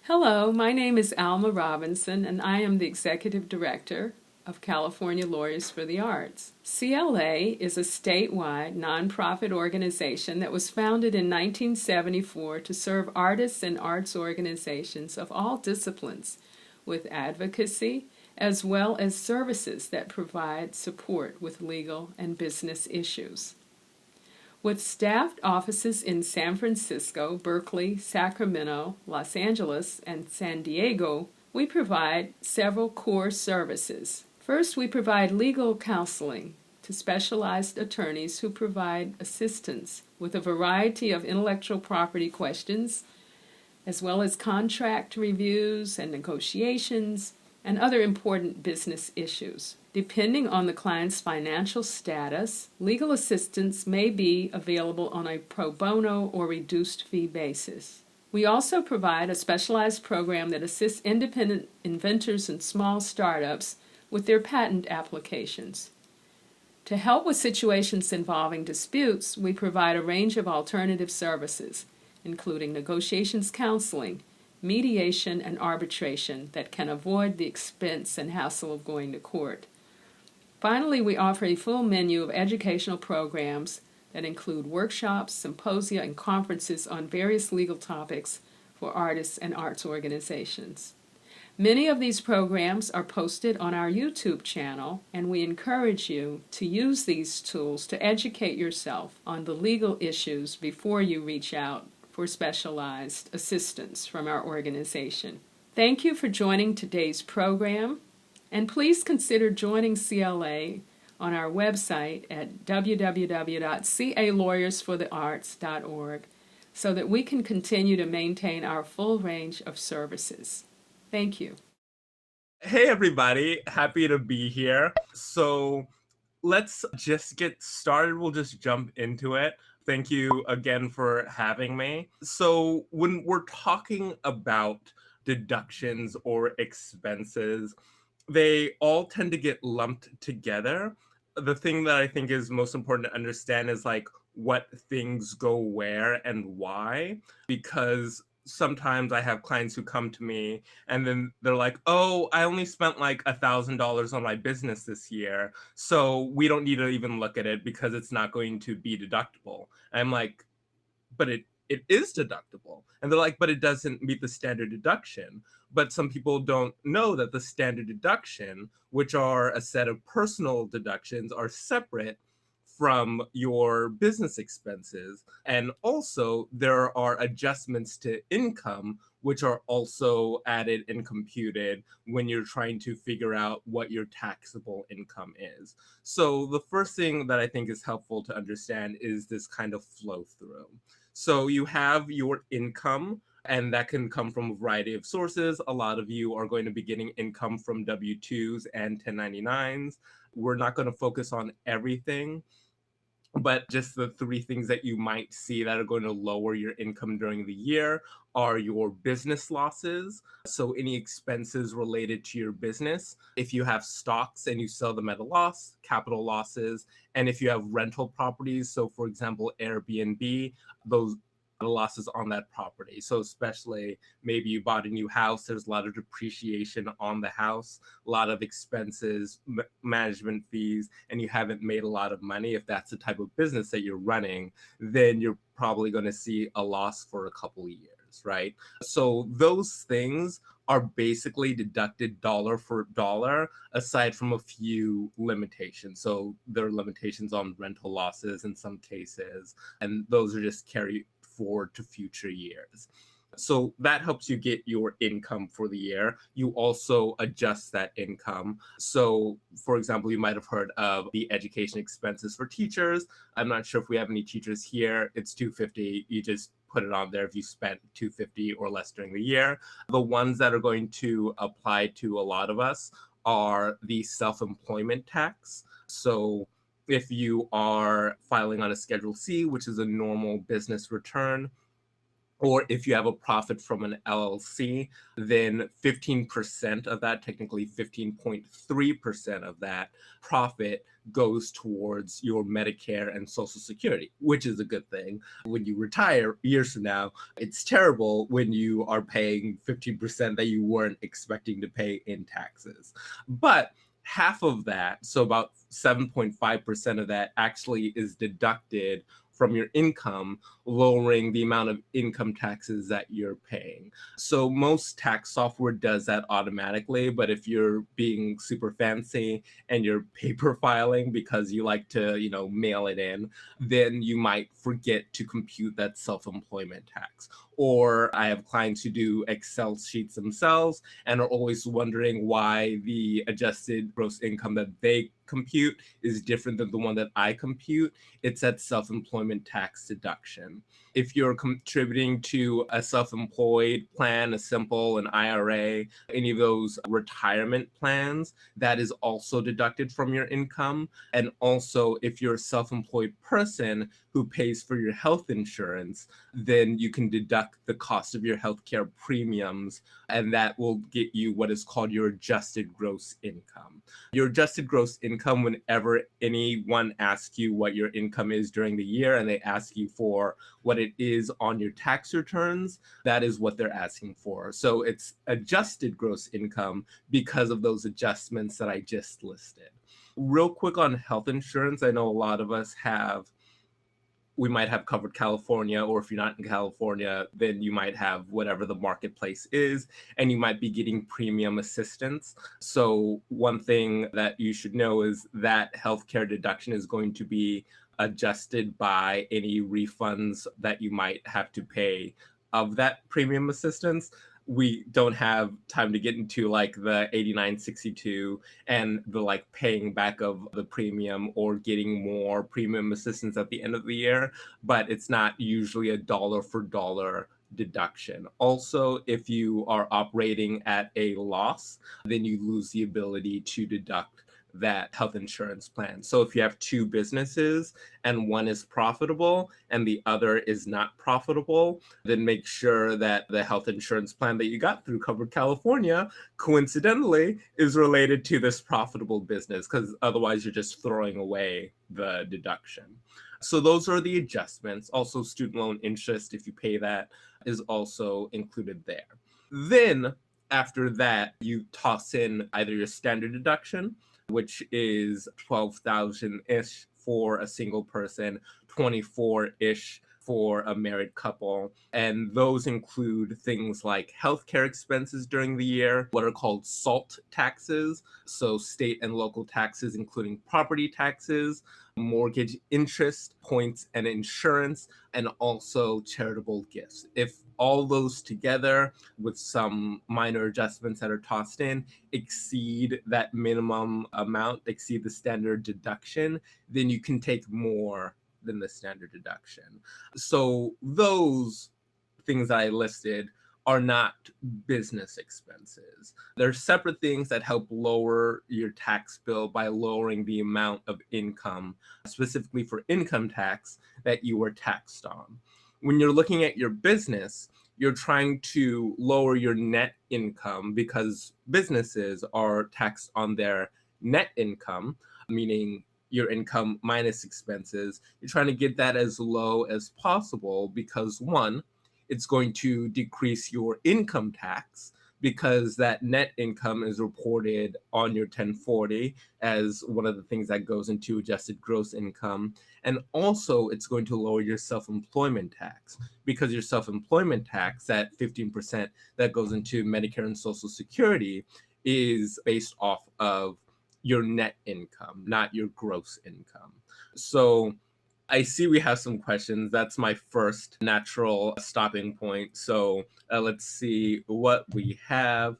Hello, my name is Alma Robinson, and I am the Executive Director of California Lawyers for the Arts. CLA is a statewide nonprofit organization that was founded in 1974 to serve artists and arts organizations of all disciplines with advocacy as well as services that provide support with legal and business issues. With staffed offices in San Francisco, Berkeley, Sacramento, Los Angeles, and San Diego, we provide several core services. First, we provide legal counseling to specialized attorneys who provide assistance with a variety of intellectual property questions, as well as contract reviews and negotiations, and other important business issues. Depending on the client's financial status, legal assistance may be available on a pro bono or reduced fee basis. We also provide a specialized program that assists independent inventors and small startups with their patent applications. To help with situations involving disputes, we provide a range of alternative services, including negotiations counseling, mediation, and arbitration that can avoid the expense and hassle of going to court. Finally, we offer a full menu of educational programs that include workshops, symposia, and conferences on various legal topics for artists and arts organizations. Many of these programs are posted on our YouTube channel, and we encourage you to use these tools to educate yourself on the legal issues before you reach out for specialized assistance from our organization. Thank you for joining today's program, and please consider joining CLA on our website at www.calawyersforthearts.org so that we can continue to maintain our full range of services. Thank you. Hey everybody, happy to be here. So let's just get started. We'll just jump into it. Thank you again for having me. So when we're talking about deductions or expenses, they all tend to get lumped together. The thing that I think is most important to understand is like what things go where and why, because sometimes I have clients who come to me and then they're like, oh, I only spent like $1,000 on my business this year, so we don't need to even look at it because it's not going to be deductible. And I'm like, but it is deductible. And they're like, but it doesn't meet the standard deduction. But some people don't know that the standard deduction, which are a set of personal deductions, are separate from your business expenses. And also there are adjustments to income, which are also added and computed when you're trying to figure out what your taxable income is. So the first thing that I think is helpful to understand is this kind of flow through. So you have your income, and that can come from a variety of sources. A lot of you are going to be getting income from W-2s and 1099s. We're not going to focus on everything, but just the three things that you might see that are going to lower your income during the year are your business losses. So any expenses related to your business. If you have stocks and you sell them at a loss, capital losses. And if you have rental properties, so for example, Airbnb, those losses on that property. So especially maybe you bought a new house, there's a lot of depreciation on the house, a lot of expenses, management fees, and you haven't made a lot of money. If that's the type of business that you're running, then you're probably going to see a loss for a couple of years, right? So those things are basically deducted dollar for dollar, aside from a few limitations. So there are limitations on rental losses in some cases, and those are just carried forward to future years. So that helps you get your income for the year. You also adjust that income. So for example, you might have heard of the education expenses for teachers. I'm not sure if we have any teachers here. It's $250. You just put it on there if you spent $250 or less during the year. The ones that are going to apply to a lot of us are the self-employment tax. So if you are filing on a Schedule C, which is a normal business return, Or if you have a profit from an LLC, then 15% of that, technically 15.3% of that profit goes towards your Medicare and Social Security, which is a good thing. When you retire years from now, it's terrible when you are paying 15% that you weren't expecting to pay in taxes. But half of that, so about 7.5% of that, actually is deducted from your income, lowering the amount of income taxes that you're paying. So most tax software does that automatically, but if you're being super fancy and you're paper filing because you like to, mail it in, then you might forget to compute that self-employment tax. Or I have clients who do Excel sheets themselves and are always wondering why the adjusted gross income that they compute is different than the one that I compute. It's that self-employment tax deduction. If you're contributing to a self-employed plan, a simple, an IRA, any of those retirement plans, that is also deducted from your income. And also, if you're a self-employed person who pays for your health insurance, then you can deduct the cost of your healthcare premiums, and that will get you what is called your adjusted gross income. Your adjusted gross income, whenever anyone asks you what your income is during the year and they ask you for what it is on your tax returns, that is what they're asking for. So it's adjusted gross income because of those adjustments that I just listed. Real quick on health insurance, I know a lot of us we might have covered California, or if you're not in California, then you might have whatever the marketplace is, and you might be getting premium assistance. So one thing that you should know is that healthcare deduction is going to be adjusted by any refunds that you might have to pay of that premium assistance. We don't have time to get into like the 8962 and the like paying back of the premium or getting more premium assistance at the end of the year, but it's not usually a dollar for dollar deduction. Also, if you are operating at a loss, then you lose the ability to deduct that health insurance plan. So if you have two businesses and one is profitable and the other is not profitable, then make sure that the health insurance plan that you got through Covered California coincidentally is related to this profitable business, because otherwise you're just throwing away the deduction. So those are the adjustments. Also, student loan interest, if you pay that, is also included there. Then after that, you toss in either your standard deduction, which is 12,000-ish for a single person, 24-ish for a married couple. And those include things like healthcare expenses during the year, what are called SALT taxes, so state and local taxes, including property taxes, mortgage interest, points, and insurance, and also charitable gifts. If all those together, with some minor adjustments that are tossed in, exceed that minimum amount, exceed the standard deduction, then you can take more than the standard deduction. So those things that I listed are not business expenses. They're separate things that help lower your tax bill by lowering the amount of income, specifically for income tax, that you are taxed on. When you're looking at your business, you're trying to lower your net income because businesses are taxed on their net income, meaning your income minus expenses. You're trying to get that as low as possible because, one, it's going to decrease your income tax because that net income is reported on your 1040 as one of the things that goes into adjusted gross income. And also, it's going to lower your self-employment tax because your self-employment tax, that 15% that goes into Medicare and Social Security, is based off of your net income, not your gross income. So I see we have some questions. That's my first natural stopping point. So let's see what we have.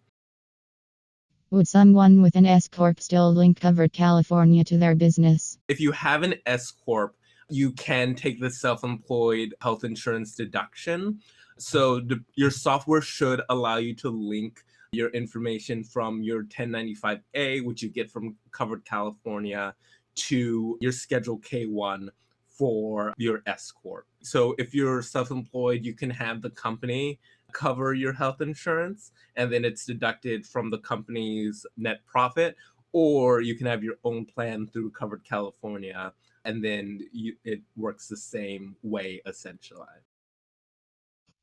Would someone with an S Corp still link Covered California to their business? If you have an S Corp, you can take the self-employed health insurance deduction. So your software should allow you to link your information from your 1095A, which you get from Covered California, to your Schedule K1 for your S Corp. So if you're self-employed, you can have the company cover your health insurance, and then it's deducted from the company's net profit, or you can have your own plan through Covered California, and then it works the same way essentially.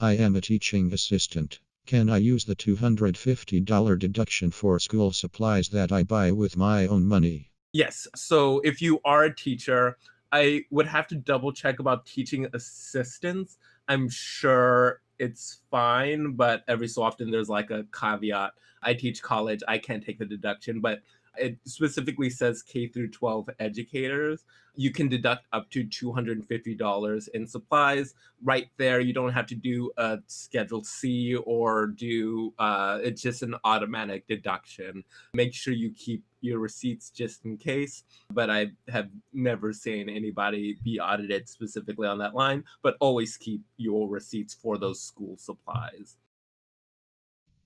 I am a teaching assistant. Can I use the $250 deduction for school supplies that I buy with my own money? Yes. So if you are a teacher, I would have to double check about teaching assistants. I'm sure it's fine, but every so often there's like a caveat. I teach college, I can't take the deduction, but it specifically says K through 12 educators. You can deduct up to $250 in supplies. Right there, you don't have to do a Schedule C or do, it's just an automatic deduction. Make sure you keep your receipts just in case, but I have never seen anybody be audited specifically on that line, but always keep your receipts for those school supplies.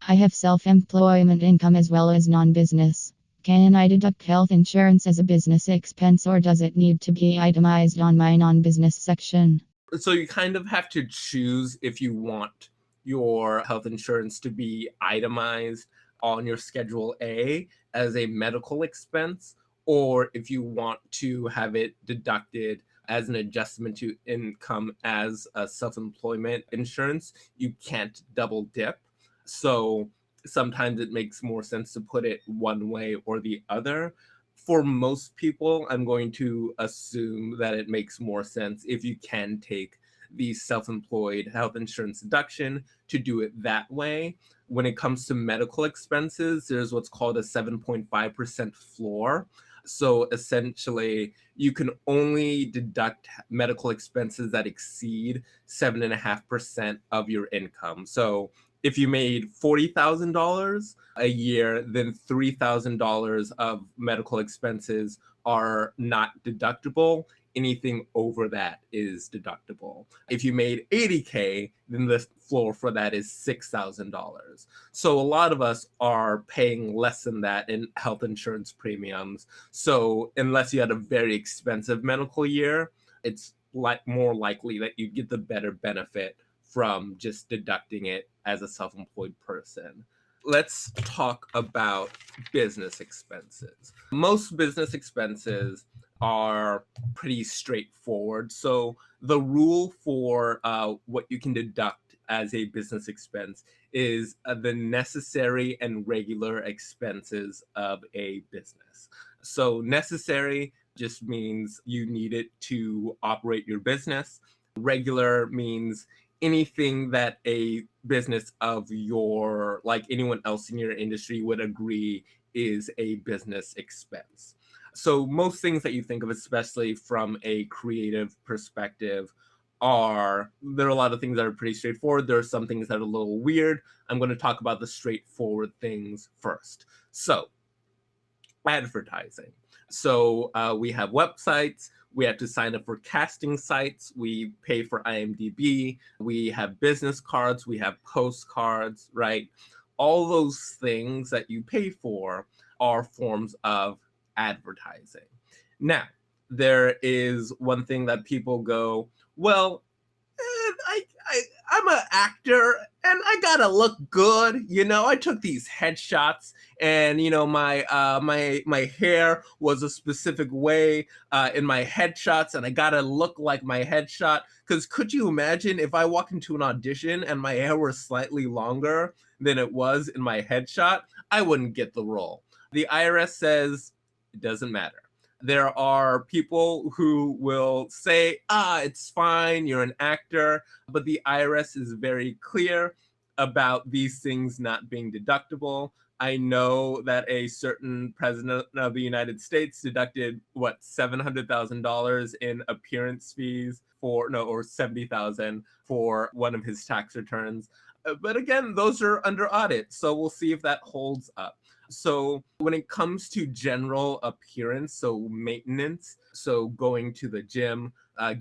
I have self-employment income as well as non-business. Can I deduct health insurance as a business expense, or does it need to be itemized on my non-business section? So you kind of have to choose if you want your health insurance to be itemized on your Schedule A as a medical expense, or if you want to have it deducted as an adjustment to income as a self-employment insurance. You can't double dip. So sometimes it makes more sense to put it one way or the other. For most people, I'm going to assume that it makes more sense if you can take the self-employed health insurance deduction to do it that way. When it comes to medical expenses, there's what's called a 7.5% floor. So essentially, you can only deduct medical expenses that exceed 7.5% of your income. So if you made $40,000 a year, then $3,000 of medical expenses are not deductible. Anything over that is deductible. If you made 80K, then the floor for that is $6,000. So a lot of us are paying less than that in health insurance premiums. So unless you had a very expensive medical year, it's more likely that you get the better benefit from just deducting it as a self-employed person. Let's talk about business expenses. Most business expenses are pretty straightforward. So the rule for what you can deduct as a business expense is the necessary and regular expenses of a business. So necessary just means you need it to operate your business. Regular means anything that a business of your, like anyone else in your industry, would agree is a business expense. So most things that you think of, especially from a creative perspective, there are a lot of things that are pretty straightforward. There are some things that are a little weird. I'm going to talk about the straightforward things first. So advertising. So we have websites. We have to sign up for casting sites. We pay for IMDb. We have business cards. We have postcards, right? All those things that you pay for are forms of advertising. Now, there is one thing that people go, well, I'm an actor and I gotta look good. I took these headshots and my hair was a specific way in my headshots, and I gotta look like my headshot. Because could you imagine if I walk into an audition and my hair was slightly longer than it was in my headshot? I wouldn't get the role. The IRS says it doesn't matter. There are people who will say, it's fine, you're an actor, but the IRS is very clear about these things not being deductible. I know that a certain president of the United States deducted, $700,000 in appearance fees or $70,000 for one of his tax returns. But again, those are under audit, so we'll see if that holds up. So when it comes to general appearance, so maintenance, so going to the gym,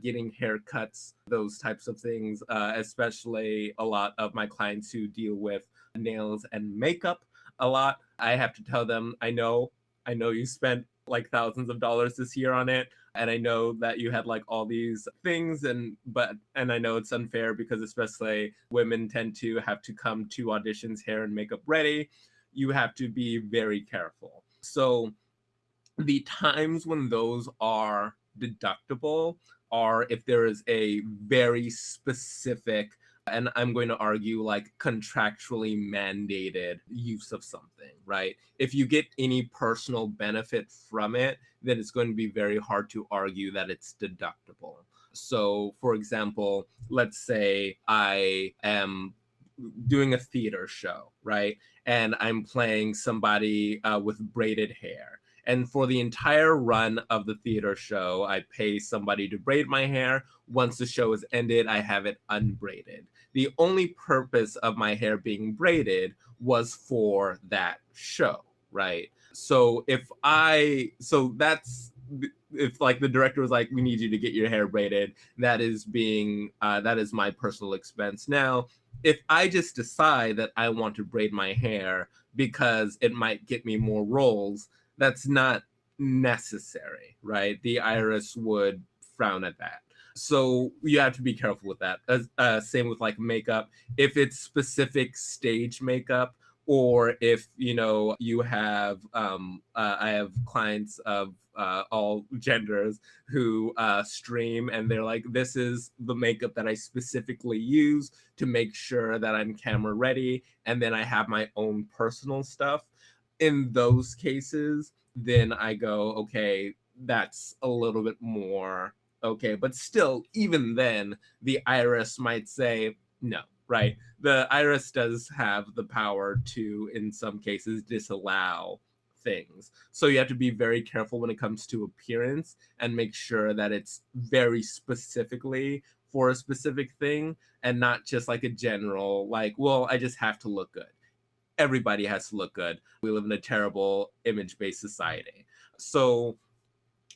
getting haircuts, those types of things, especially a lot of my clients who deal with nails and makeup a lot, I have to tell them, I know you spent like thousands of dollars this year on it. And I know that you had like all these things, and I know it's unfair because especially women tend to have to come to auditions hair and makeup ready. You have to be very careful. So the times when those are deductible are if there is a very specific, and I'm going to argue like contractually mandated use of something, right? If you get any personal benefit from it, then it's going to be very hard to argue that it's deductible. So, for example, let's say I am doing a theater show, right? And I'm playing somebody with braided hair. And for the entire run of the theater show, I pay somebody to braid my hair. Once the show is ended, I have it unbraided. The only purpose of my hair being braided was for that show, right? So if like the director was like, we need you to get your hair braided, that is my personal expense. Now, if I just decide that I want to braid my hair because it might get me more roles, that's not necessary, right? The IRS would frown at that. So you have to be careful with that. Same with like makeup. If it's specific stage makeup, or if you have I have clients of all genders who stream, and they're like, this is the makeup that I specifically use to make sure that I'm camera ready, and then I have my own personal stuff. In those cases, then I go, okay, that's a little bit more okay. But still, even then, the IRS might say no, right? The IRS does have the power to, in some cases, disallow things. So you have to be very careful when it comes to appearance and make sure that it's very specifically for a specific thing and not just like a general, like, well, I just have to look good. Everybody has to look good. We live in a terrible image-based society. So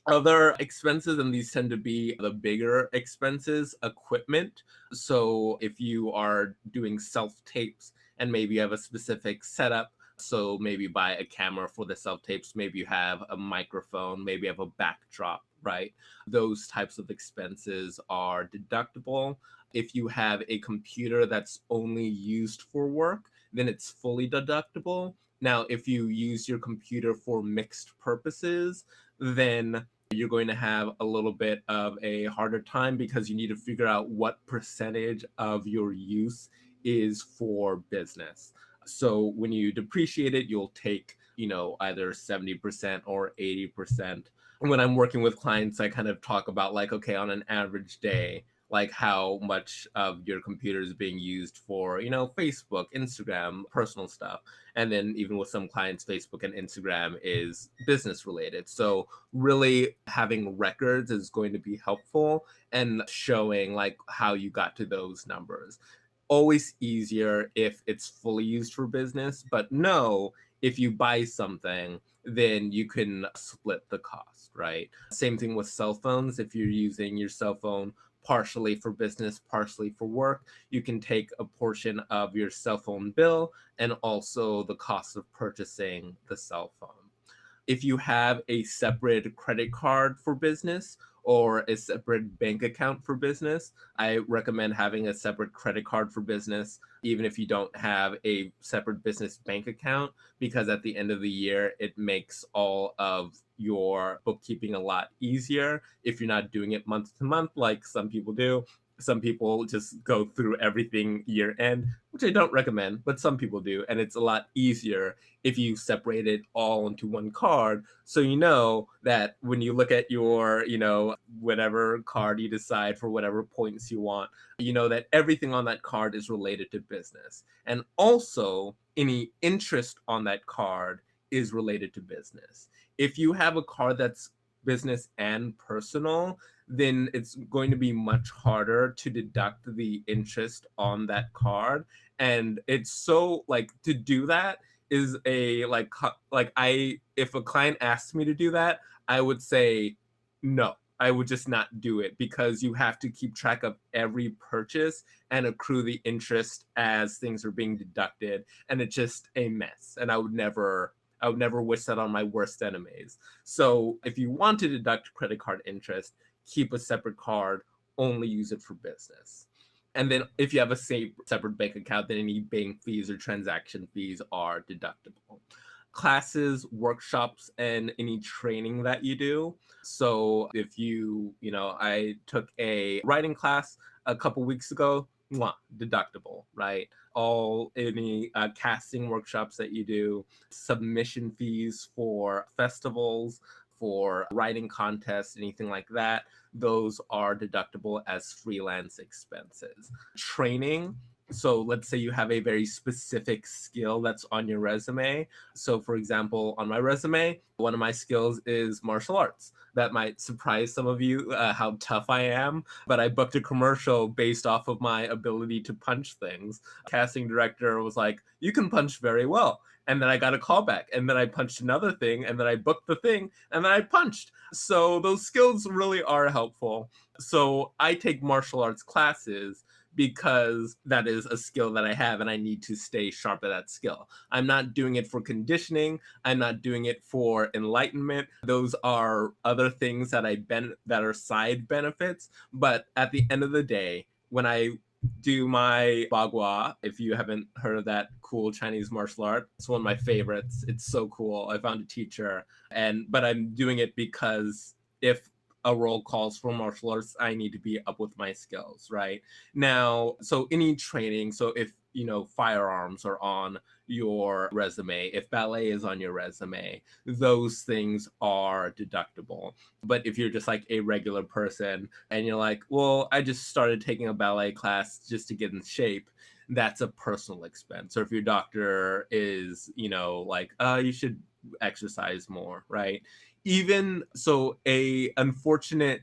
other expenses, and these tend to be the bigger expenses, equipment. So if you are doing self-tapes and maybe you have a specific setup, so maybe buy a camera for the self-tapes, maybe you have a microphone, maybe you have a backdrop, right? Those types of expenses are deductible. If you have a computer that's only used for work, then it's fully deductible. Now, if you use your computer for mixed purposes, then you're going to have a little bit of a harder time because you need to figure out what percentage of your use is for business. So when you depreciate it, you'll take, either 70% or 80%. When I'm working with clients, I kind of talk about like, okay, on an average day, like how much of your computer is being used for, Facebook, Instagram, personal stuff. And then even with some clients, Facebook and Instagram is business related. So really having records is going to be helpful and showing like how you got to those numbers. Always easier if it's fully used for business, but no, if you buy something, then you can split the cost, right? Same thing with cell phones. If you're using your cell phone partially for business, partially for work, you can take a portion of your cell phone bill and also the cost of purchasing the cell phone. If you have a separate credit card for business or a separate bank account for business, I recommend having a separate credit card for business, even if you don't have a separate business bank account, because at the end of the year, it makes all of your bookkeeping a lot easier if you're not doing it month to month like some people do. Some people just go through everything year end, which I don't recommend, but some people do. And it's a lot easier if you separate it all into one card. So you know that when you look at your, whatever card you decide for whatever points you want, you know that everything on that card is related to business. And also any interest on that card is related to business. If you have a card that's business and personal, then it's going to be much harder to deduct the interest on that card. And it's so like to do that is a if a client asks me to do that, I would say no. I would just not do it because you have to keep track of every purchase and accrue the interest as things are being deducted, and it's just a mess. And I would never I would never wish that on my worst enemies. So if you want to deduct credit card interest, keep a separate card, only use it for business. And then if you have a separate bank account, then any bank fees or transaction fees are deductible. Classes, workshops, and any training that you do. So if I took a writing class a couple weeks ago, deductible, right? Any casting workshops that you do, submission fees for festivals, for writing contests, anything like that, those are deductible as freelance expenses. Training, so let's say you have a very specific skill that's on your resume. So for example, on my resume, one of my skills is martial arts. That might surprise some of you how tough I am, but I booked a commercial based off of my ability to punch things. Casting director was like, "You can punch very well." And then I got a call back, and then I punched another thing, and then I booked the thing, and then I punched. So those skills really are helpful. So I take martial arts classes because that is a skill that I have and I need to stay sharp at that skill. I'm not doing it for conditioning. I'm not doing it for enlightenment. Those are other things that that are side benefits. But at the end of the day, when I do my bagua, if you haven't heard of that cool Chinese martial art, it's one of my favorites. It's so cool. I found a teacher, but I'm doing it because if a role calls for martial arts, I need to be up with my skills, right? Now, so any training, so if firearms are on your resume, if ballet is on your resume, those things are deductible. But if you're just like a regular person and you're like, well, I just started taking a ballet class just to get in shape, that's a personal expense. Or if your doctor is, like, you should exercise more, right? Even so, a unfortunate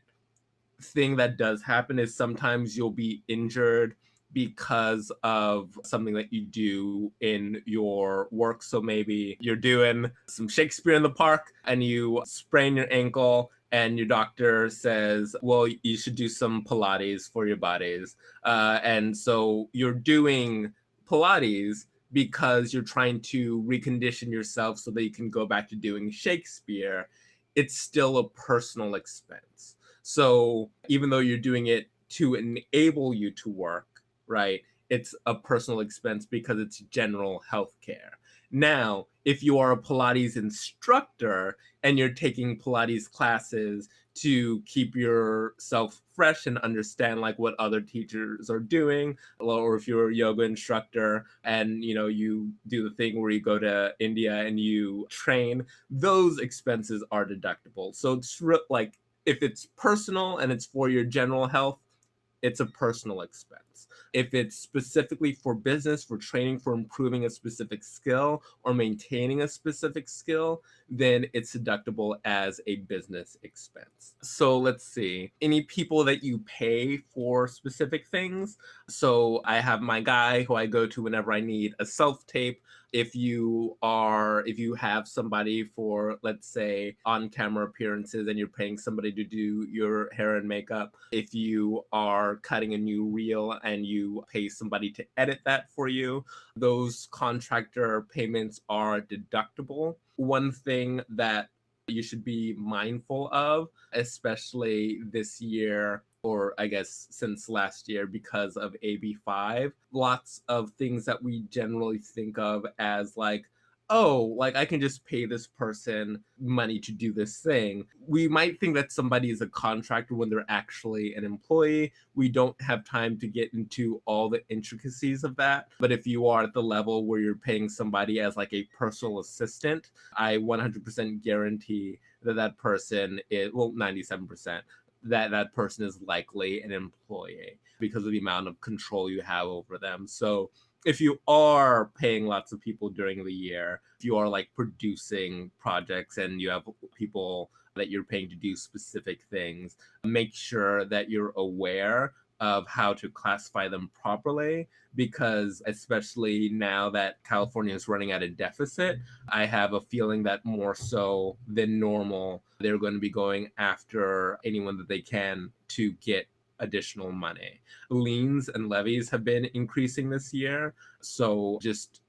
thing that does happen is sometimes you'll be injured because of something that you do in your work. So maybe you're doing some Shakespeare in the park and you sprain your ankle and your doctor says, well, you should do some Pilates for your bodies. And so you're doing Pilates because you're trying to recondition yourself so that you can go back to doing Shakespeare. It's still a personal expense. So even though you're doing it to enable you to work, right, it's a personal expense because it's general health care. Now, if you are a Pilates instructor and you're taking Pilates classes to keep yourself fresh and understand like what other teachers are doing, or if you're a yoga instructor and you do the thing where you go to India and you train, those expenses are deductible. So it's like if it's personal and it's for your general health, it's a personal expense. If it's specifically for business, for training, for improving a specific skill or maintaining a specific skill, then it's deductible as a business expense. So let's see, any people that you pay for specific things. So I have my guy who I go to whenever I need a self-tape. If you have somebody for, let's say, on-camera appearances and you're paying somebody to do your hair and makeup, if you are cutting a new reel and you pay somebody to edit that for you, those contractor payments are deductible. One thing that you should be mindful of, especially this year, or I guess since last year because of AB5, lots of things that we generally think of as like, oh, like I can just pay this person money to do this thing. We might think that somebody is a contractor when they're actually an employee. We don't have time to get into all the intricacies of that. But if you are at the level where you're paying somebody as like a personal assistant, I 100% guarantee that person is, well, 97%, that person is likely an employee because of the amount of control you have over them. So if you are paying lots of people during the year, if you are like producing projects and you have people that you're paying to do specific things, make sure that you're aware of how to classify them properly, because especially now that California is running at a deficit, I have a feeling that more so than normal, they're going to be going after anyone that they can to get additional money. Liens and levies have been increasing this year, so just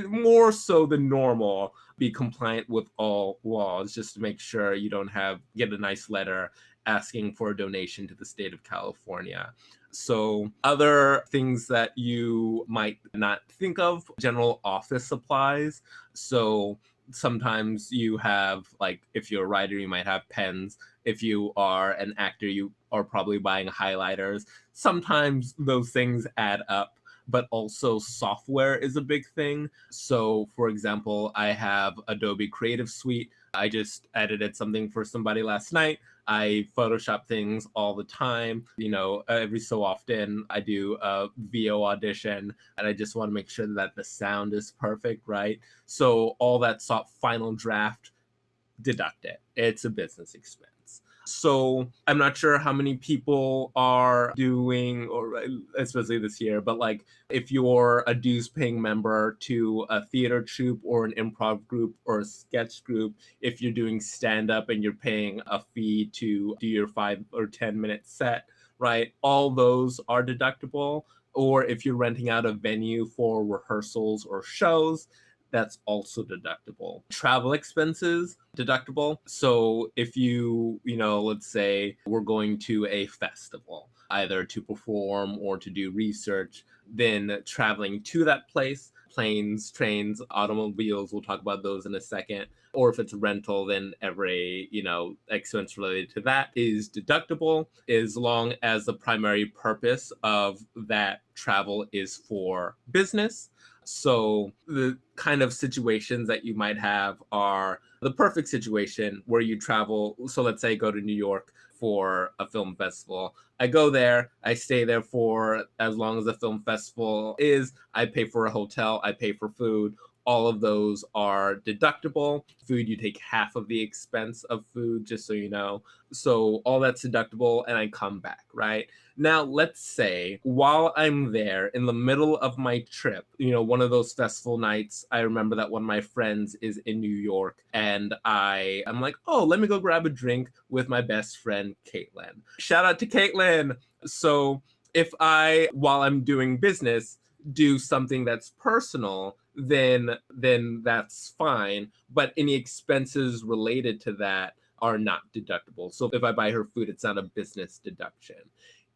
more so than normal, be compliant with all laws just to make sure you don't get a nice letter asking for a donation to the state of California. So other things that you might not think of, general office supplies. So sometimes you have, like, if you're a writer, you might have pens. If you are an actor, you are probably buying highlighters. Sometimes those things add up, but also software is a big thing. So for example, I have Adobe Creative Suite. I just edited something for somebody last night. I Photoshop things all the time. Every so often I do a VO audition, and I just want to make sure that the sound is perfect, right? So all that final draft, deduct it. It's a business expense. So I'm not sure how many people are doing, or especially this year, but like if you're a dues paying member to a theater troupe or an improv group or a sketch group, if you're doing stand up and you're paying a fee to do your 5 or 10 minute set, right? All those are deductible. Or if you're renting out a venue for rehearsals or shows, that's also deductible. Travel expenses, deductible. So if let's say we're going to a festival, either to perform or to do research, then traveling to that place, planes, trains, automobiles, we'll talk about those in a second. Or if it's rental, then every, expense related to that is deductible, as long as the primary purpose of that travel is for business. So the kind of situations that you might have are the perfect situation where you travel. So let's say I go to New York for a film festival. I go there, I stay there for as long as the film festival is. I pay for a hotel, I pay for food. All of those are deductible. Food, you take half of the expense of food, just so you know. So all that's deductible, and I come back, right? Now, let's say while I'm there in the middle of my trip, one of those festival nights, I remember that one of my friends is in New York, and I'm like, oh, let me go grab a drink with my best friend, Caitlin. Shout out to Caitlin. So if while I'm doing business, do something that's personal, then that's fine. But any expenses related to that are not deductible. So if I buy her food, it's not a business deduction.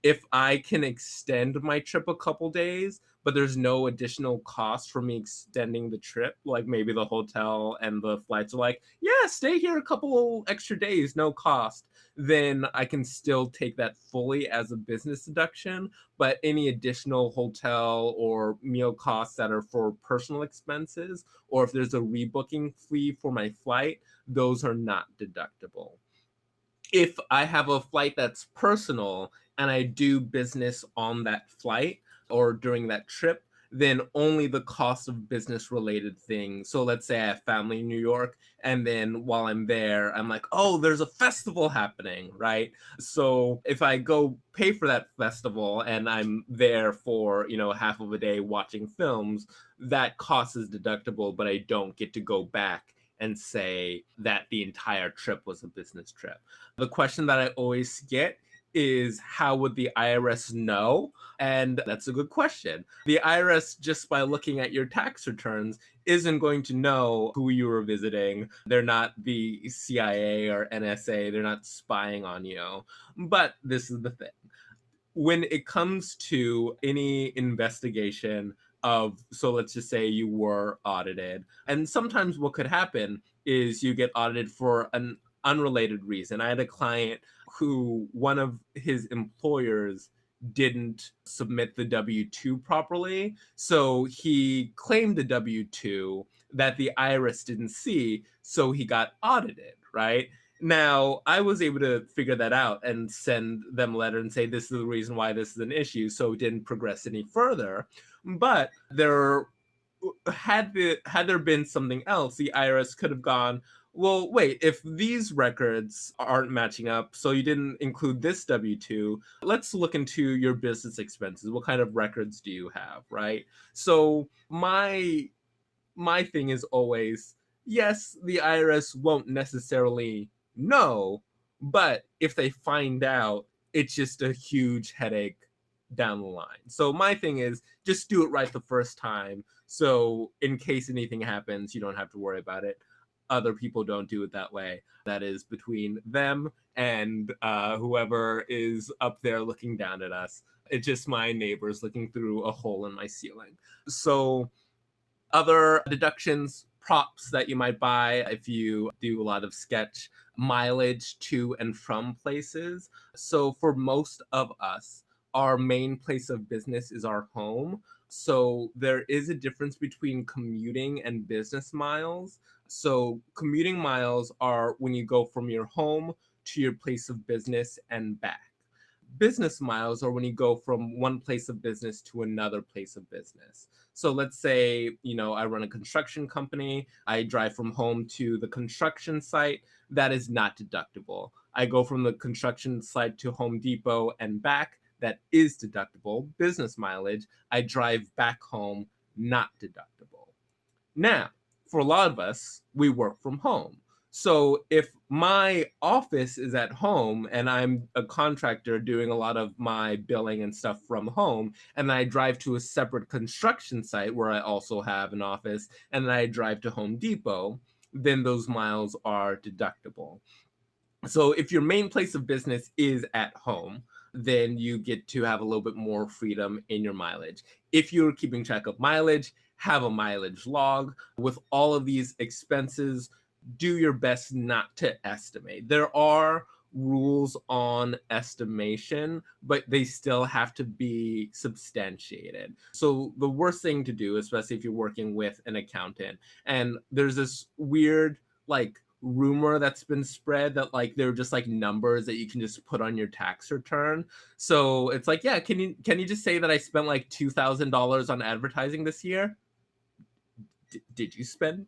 If I can extend my trip a couple days, but there's no additional cost for me extending the trip, like maybe the hotel and the flights are like, yeah, stay here a couple extra days, no cost, then I can still take that fully as a business deduction. But any additional hotel or meal costs that are for personal expenses, or if there's a rebooking fee for my flight, those are not deductible. If I have a flight that's personal and I do business on that flight or during that trip, then only the cost of business related things. So let's say I have family in New York, and then while I'm there, I'm like, oh, there's a festival happening, right? So if I go pay for that festival and I'm there for, half of a day watching films, that cost is deductible, but I don't get to go back and say that the entire trip was a business trip. The question that I always get is, how would the IRS know? And that's a good question. The IRS, just by looking at your tax returns, isn't going to know who you were visiting. They're not the CIA or NSA. They're not spying on you. But this is the thing. When it comes to any investigation so let's just say you were audited, and sometimes what could happen is you get audited for an unrelated reason. I had a client who one of his employers didn't submit the W-2 properly. So he claimed the W-2 that the IRS didn't see, so he got audited, right? Now, I was able to figure that out and send them a letter and say, this is the reason why this is an issue, so it didn't progress any further. But had there been something else, the IRS could have gone, well, wait, if these records aren't matching up, so you didn't include this W-2, let's look into your business expenses. What kind of records do you have, right? So my thing is always, yes, the IRS won't necessarily know, but if they find out, it's just a huge headache down the line. So my thing is just do it right the first time. So in case anything happens, you don't have to worry about it. Other people don't do it that way. That is between them and whoever is up there looking down at us. It's just my neighbors looking through a hole in my ceiling. So other deductions, props that you might buy if you do a lot of sketch, mileage to and from places. So for most of us, our main place of business is our home. So there is a difference between commuting and business miles. So commuting miles are when you go from your home to your place of business and back. Business miles are when you go from one place of business to another place of business. So let's say, I run a construction company. I drive from home to the construction site. That is not deductible. I go from the construction site to Home Depot and back. That is deductible. Business mileage. I drive back home, not deductible. Now, for a lot of us, we work from home. So if my office is at home and I'm a contractor doing a lot of my billing and stuff from home, and I drive to a separate construction site where I also have an office, and then I drive to Home Depot, then those miles are deductible. So if your main place of business is at home, then you get to have a little bit more freedom in your mileage. If you're keeping track of mileage, have a mileage log. With all of these expenses, do your best not to estimate. There are rules on estimation, but they still have to be substantiated. So the worst thing to do, especially if you're working with an accountant, and there's this weird rumor that's been spread that they're just numbers that you can just put on your tax return. So it's yeah, can you just say that I spent $2,000 on advertising this year? Did you spend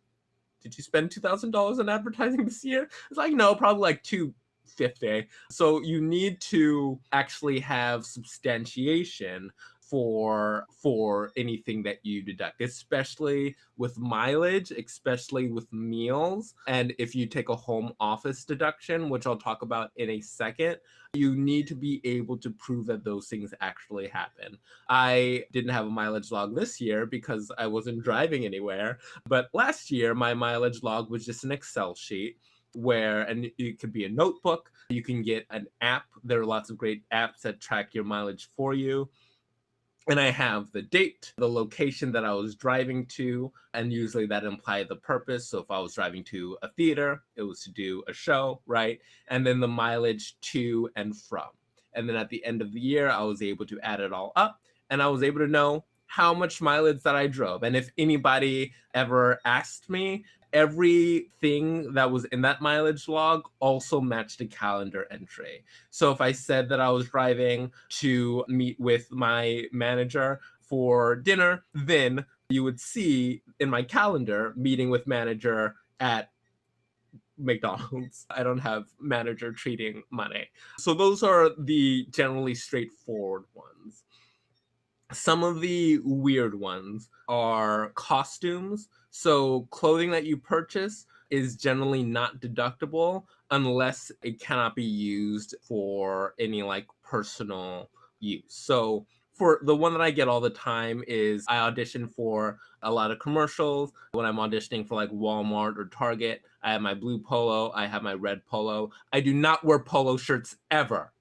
$2,000 on advertising this year? It's no, probably $250. So you need to actually have substantiation for anything that you deduct, especially with mileage, especially with meals. And if you take a home office deduction, which I'll talk about in a second, you need to be able to prove that those things actually happen. I didn't have a mileage log this year because I wasn't driving anywhere. But last year, my mileage log was just an Excel sheet and it could be a notebook. You can get an app. There are lots of great apps that track your mileage for you. And I have the date, the location that I was driving to, and usually that implied the purpose. So if I was driving to a theater, it was to do a show, right? And then the mileage to and from. And then at the end of the year, I was able to add it all up, and I was able to know how much mileage that I drove. And if anybody ever asked me, everything that was in that mileage log also matched a calendar entry. So if I said that I was driving to meet with my manager for dinner, then you would see in my calendar meeting with manager at McDonald's. I don't have manager treating money. So those are the generally straightforward ones. Some of the weird ones are costumes. So clothing that you purchase is generally not deductible unless it cannot be used for any personal use. So for the one that I get all the time is I audition for a lot of commercials. When I'm auditioning for Walmart or Target, I have my blue polo, I have my red polo. I do not wear polo shirts ever.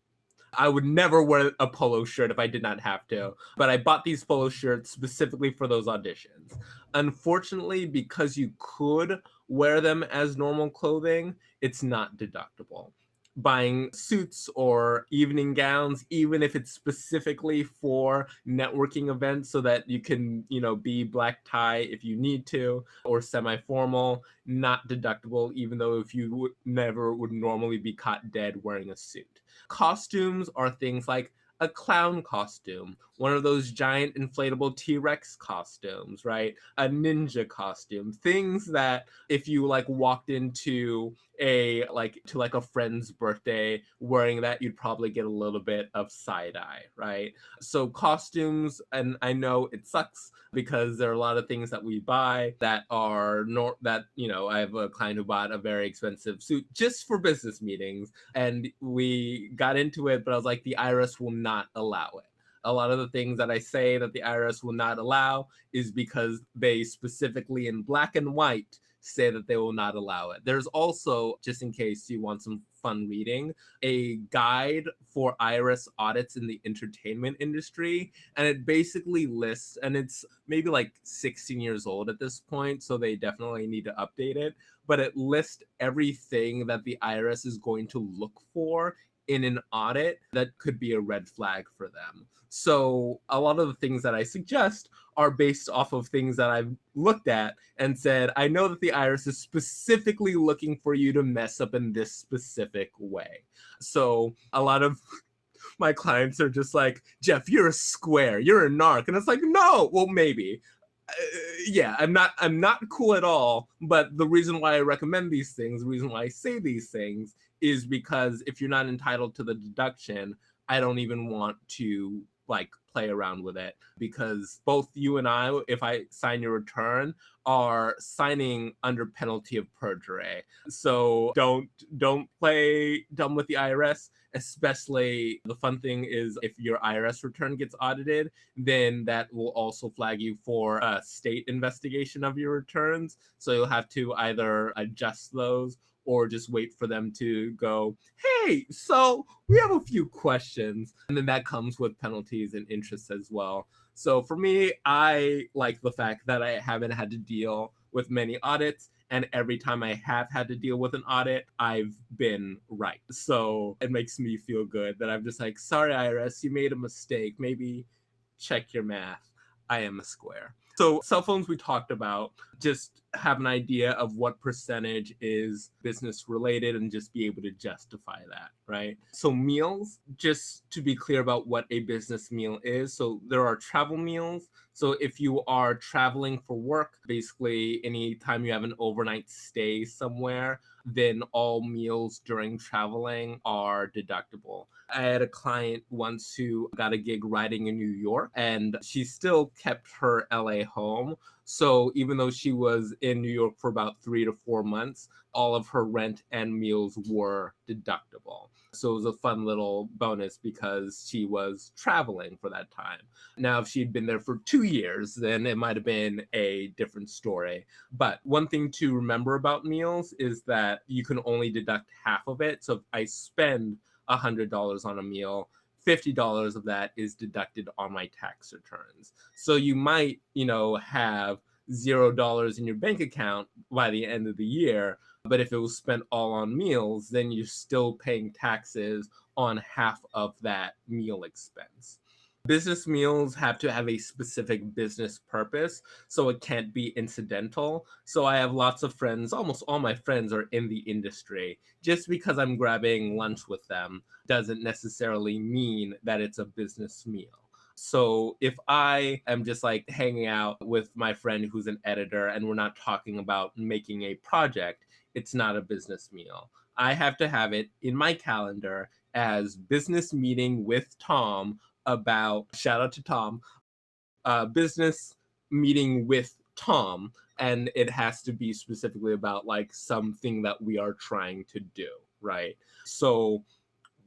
I would never wear a polo shirt if I did not have to, but I bought these polo shirts specifically for those auditions. Unfortunately, because you could wear them as normal clothing, it's not deductible. Buying suits or evening gowns, even if it's specifically for networking events so that you can, be black tie if you need to, or semi-formal, not deductible, even though if you never would normally be caught dead wearing a suit. Costumes are things like a clown costume, one of those giant inflatable T-Rex costumes, right? A ninja costume, things that if you walked into a friend's birthday wearing that, you'd probably get a little bit of side eye, right? So costumes, and I know it sucks because there are a lot of things that we buy that are I have a client who bought a very expensive suit just for business meetings, and we got into it, but I was like, the IRS will not allow it. A lot of the things that I say that the IRS will not allow is because they specifically in black and white say that they will not allow it. There's also, just in case you want some fun reading, a guide for IRS audits in the entertainment industry. And it basically lists, and it's maybe like 16 years old at this point, so they definitely need to update it. But it lists everything that the IRS is going to look for in an audit that could be a red flag for them. So a lot of the things that I suggest are based off of things that I've looked at and said, I know that the IRS is specifically looking for you to mess up in this specific way. So a lot of my clients are just like, Jeff, you're a square, you're a narc. And it's like, no, well, maybe. Yeah, I'm not cool at all. But the reason why I recommend these things, the reason why I say these things is because if you're not entitled to the deduction, I don't even want to play around with it, because both you and I, if I sign your return, are signing under penalty of perjury. So don't play dumb with the IRS. Especially, the fun thing is if your IRS return gets audited, then that will also flag you for a state investigation of your returns. So you'll have to either adjust those or just wait for them to go, hey, so we have a few questions. And then that comes with penalties and interest as well. So for me, I like the fact that I haven't had to deal with many audits. And every time I have had to deal with an audit, I've been right. So it makes me feel good that I'm just like, sorry, IRS, you made a mistake. Maybe check your math. I am a square. So cell phones we talked about, just have an idea of what percentage is business related and just be able to justify that, right? So meals, just to be clear about what a business meal is. So there are travel meals. So if you are traveling for work, basically anytime you have an overnight stay somewhere, then all meals during traveling are deductible. I had a client once who got a gig writing in New York, and she still kept her LA home. So even though she was in New York for about 3 to 4 months, all of her rent and meals were deductible. So it was a fun little bonus because she was traveling for that time. Now, if she'd been there for 2 years, then it might have been a different story. But one thing to remember about meals is that you can only deduct half of it. So if I spend $100 on a meal, $50 of that is deducted on my tax returns. So you might, have $0 in your bank account by the end of the year. But if it was spent all on meals, then you're still paying taxes on half of that meal expense. Business meals have to have a specific business purpose, so it can't be incidental. So I have lots of friends, almost all my friends are in the industry. Just because I'm grabbing lunch with them doesn't necessarily mean that it's a business meal. So if I am just hanging out with my friend who's an editor and we're not talking about making a project, it's not a business meal. I have to have it in my calendar as business meeting with Tom about, shout out to Tom, business meeting with Tom, and it has to be specifically about something that we are trying to do, right? So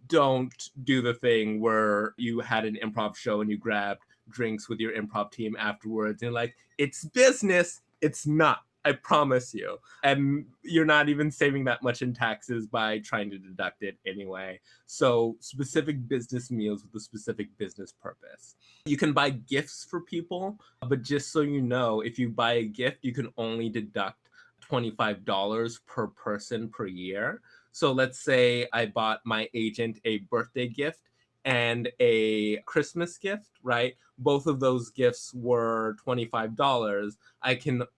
don't do the thing where you had an improv show and you grabbed drinks with your improv team afterwards and it's business. It's not. I promise you. And you're not even saving that much in taxes by trying to deduct it anyway. So specific business meals with a specific business purpose. You can buy gifts for people, but just so you know, if you buy a gift, you can only deduct $25 per person per year. So let's say I bought my agent a birthday gift and a Christmas gift, right? Both of those gifts were $25.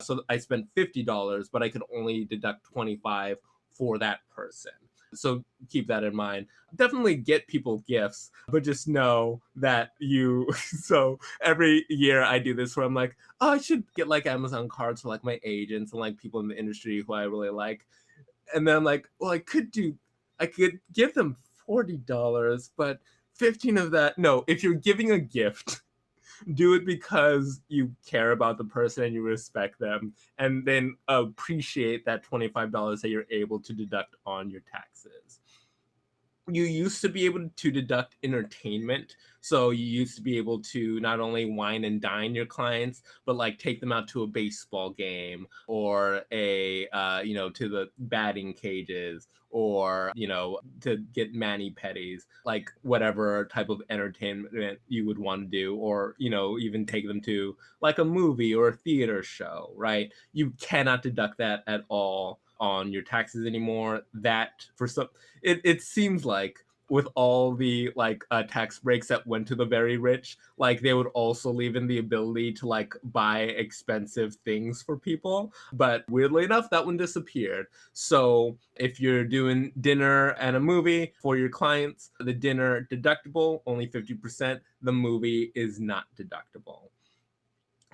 So I spent $50, but I could only deduct $25 for that person. So keep that in mind. Definitely get people gifts, but just know that so every year I do this where I'm like, oh, I should get Amazon cards for my agents and people in the industry who I really like. And then I'm like, well, I could give them $40, but 15 of that, no, if you're giving a gift, do it because you care about the person and you respect them, and then appreciate that $25 that you're able to deduct on your taxes. You used to be able to deduct entertainment. So you used to be able to not only wine and dine your clients, but like take them out to a baseball game or to the batting cages, or, to get mani-pedis, like whatever type of entertainment you would want to do, or, even take them to like a movie or a theater show, right? You cannot deduct that at all on your taxes anymore. That for some, it seems like with all the tax breaks that went to the very rich, like they would also leave in the ability to like buy expensive things for people. But weirdly enough, that one disappeared. So if you're doing dinner and a movie for your clients, the dinner deductible, only 50%, the movie is not deductible.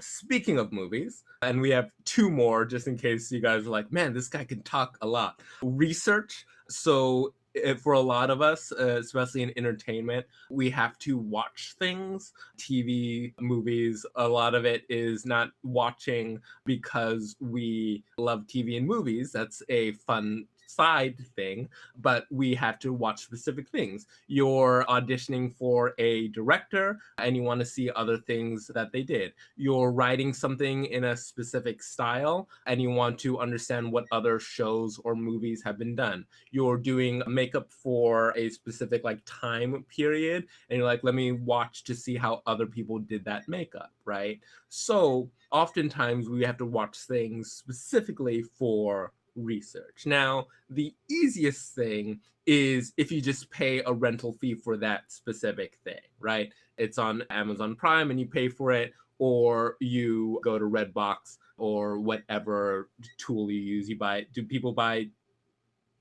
Speaking of movies, and we have two more just in case you guys are like, man, this guy can talk a lot. Research. So for a lot of us, especially in entertainment, we have to watch things, TV, movies. A lot of it is not watching because we love TV and movies. That's a fun side thing, but we have to watch specific things. You're auditioning for a director and you want to see other things that they did. You're writing something in a specific style and you want to understand what other shows or movies have been done. You're doing makeup for a specific like time period and you're like, let me watch to see how other people did that makeup, right? So oftentimes we have to watch things specifically for research. Now, the easiest thing is if you just pay a rental fee for that specific thing, right? It's on Amazon Prime and you pay for it, or you go to Redbox or whatever tool you use. Do people buy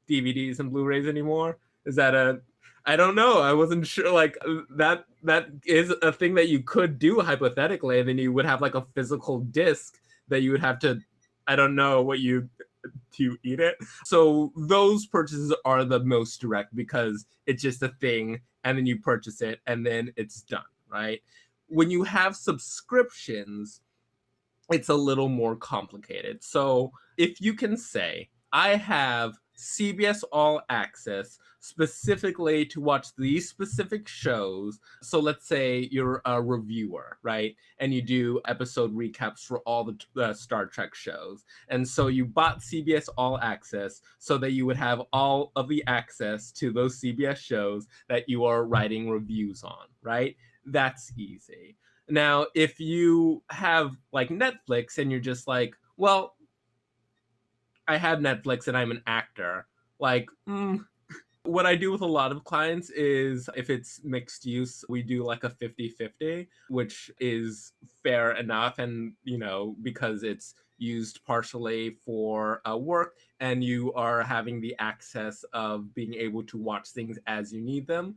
DVDs and Blu-rays anymore? Is that I don't know. I wasn't sure. Like that is a thing that you could do hypothetically, and then you would have like a physical disc that you would have to, I don't know what you to eat it. So those purchases are the most direct because it's just a thing and then you purchase it and then it's done, right? When you have subscriptions, it's a little more complicated. So if you can say, I have CBS All Access specifically to watch these specific shows. So let's say you're a reviewer, right? And you do episode recaps for all the Star Trek shows. And so you bought CBS All Access so that you would have all of the access to those CBS shows that you are writing reviews on, right? That's easy. Now, if you have like Netflix and you're just like, well, I have Netflix and I'm an actor, like, what I do with a lot of clients is if it's mixed use, we do like a 50-50, which is fair enough. And, because it's used partially for work and you are having the access of being able to watch things as you need them.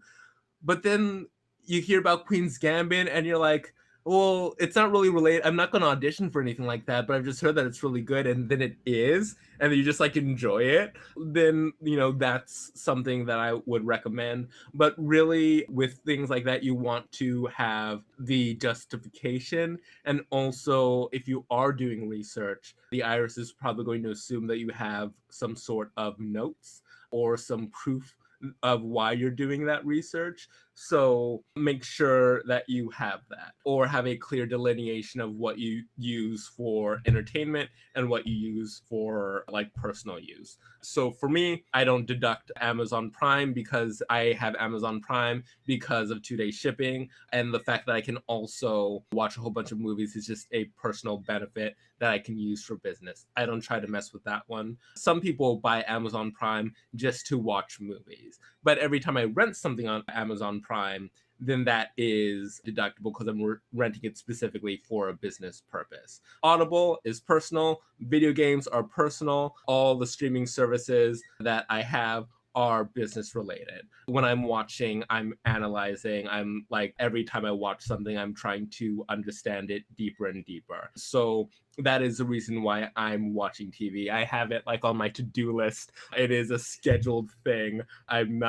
But then you hear about Queen's Gambit and you're like, well, it's not really related. I'm not going to audition for anything like that, but I've just heard that it's really good. And then it is, and you just like enjoy it. Then, that's something that I would recommend. But really with things like that, you want to have the justification. And also if you are doing research, the IRS is probably going to assume that you have some sort of notes or some proof of why you're doing that research. So make sure that you have that, or have a clear delineation of what you use for entertainment and what you use for like personal use. So for me, I don't deduct Amazon Prime because I have Amazon Prime because of 2-day shipping. And the fact that I can also watch a whole bunch of movies is just a personal benefit that I can use for business. I don't try to mess with that one. Some people buy Amazon Prime just to watch movies. But every time I rent something on Amazon Prime, then that is deductible because I'm renting it specifically for a business purpose. Audible is personal. Video games are personal. All the streaming services that I have are business related. When I'm watching, I'm analyzing. I'm like, every time I watch something, I'm trying to understand it deeper and deeper. So that is the reason why I'm watching TV. I have it like on my to-do list. It is a scheduled thing. I'm